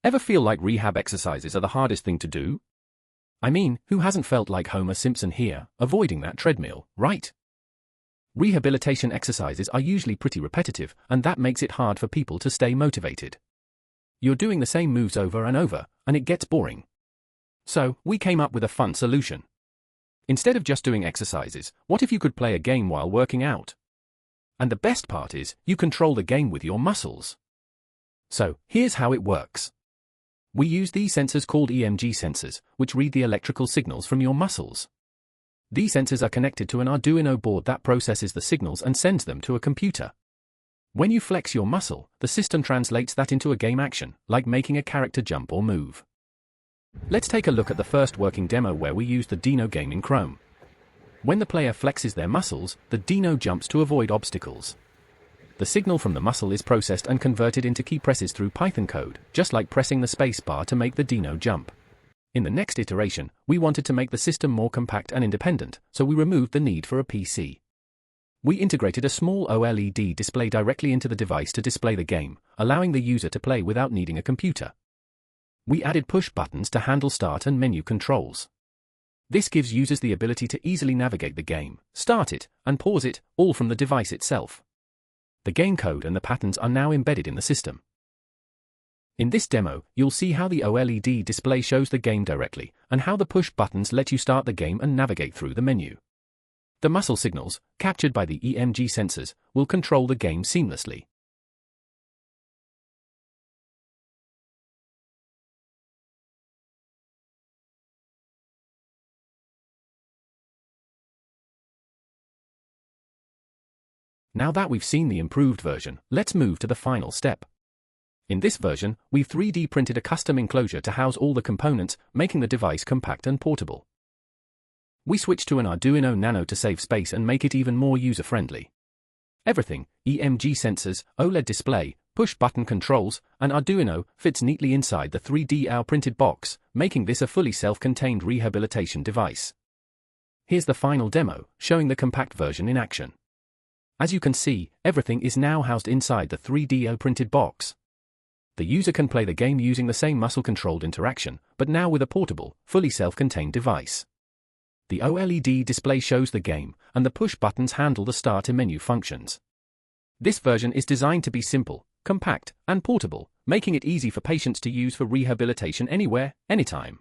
Ever feel like rehab exercises are the hardest thing to do? I mean, who hasn't felt like Homer Simpson here, avoiding that treadmill, right? Rehabilitation exercises are usually pretty repetitive, and that makes it hard for people to stay motivated. You're doing the same moves over and over, and it gets boring. So, we came up with a fun solution. Instead of just doing exercises, what if you could play a game while working out? And the best part is, you control the game with your muscles. So, here's how it works. We use these sensors called EMG sensors, which read the electrical signals from your muscles. These sensors are connected to an Arduino board that processes the signals and sends them to a computer. When you flex your muscle, the system translates that into a game action, like making a character jump or move. Let's take a look at the first working demo where we use the Dino game in Chrome. When the player flexes their muscles, the Dino jumps to avoid obstacles. The signal from the muscle is processed and converted into key presses through Python code, just like pressing the space bar to make the Dino jump. In the next iteration, we wanted to make the system more compact and independent, so we removed the need for a PC. We integrated a small OLED display directly into the device to display the game, allowing the user to play without needing a computer. We added push buttons to handle start and menu controls. This gives users the ability to easily navigate the game, start it, and pause it, all from the device itself. The game code and the patterns are now embedded in the system. In this demo, you'll see how the OLED display shows the game directly, and how the push buttons let you start the game and navigate through the menu. The muscle signals, captured by the EMG sensors, will control the game seamlessly. Now that we've seen the improved version, let's move to the final step. In this version, we've 3D printed a custom enclosure to house all the components, making the device compact and portable. We switched to an Arduino Nano to save space and make it even more user-friendly. Everything, EMG sensors, OLED display, push-button controls, and Arduino, fits neatly inside the 3D printed box, making this a fully self-contained rehabilitation device. Here's the final demo, showing the compact version in action. As you can see, everything is now housed inside the 3D printed box. The user can play the game using the same muscle-controlled interaction, but now with a portable, fully self-contained device. The OLED display shows the game, and the push buttons handle the start and menu functions. This version is designed to be simple, compact, and portable, making it easy for patients to use for rehabilitation anywhere, anytime.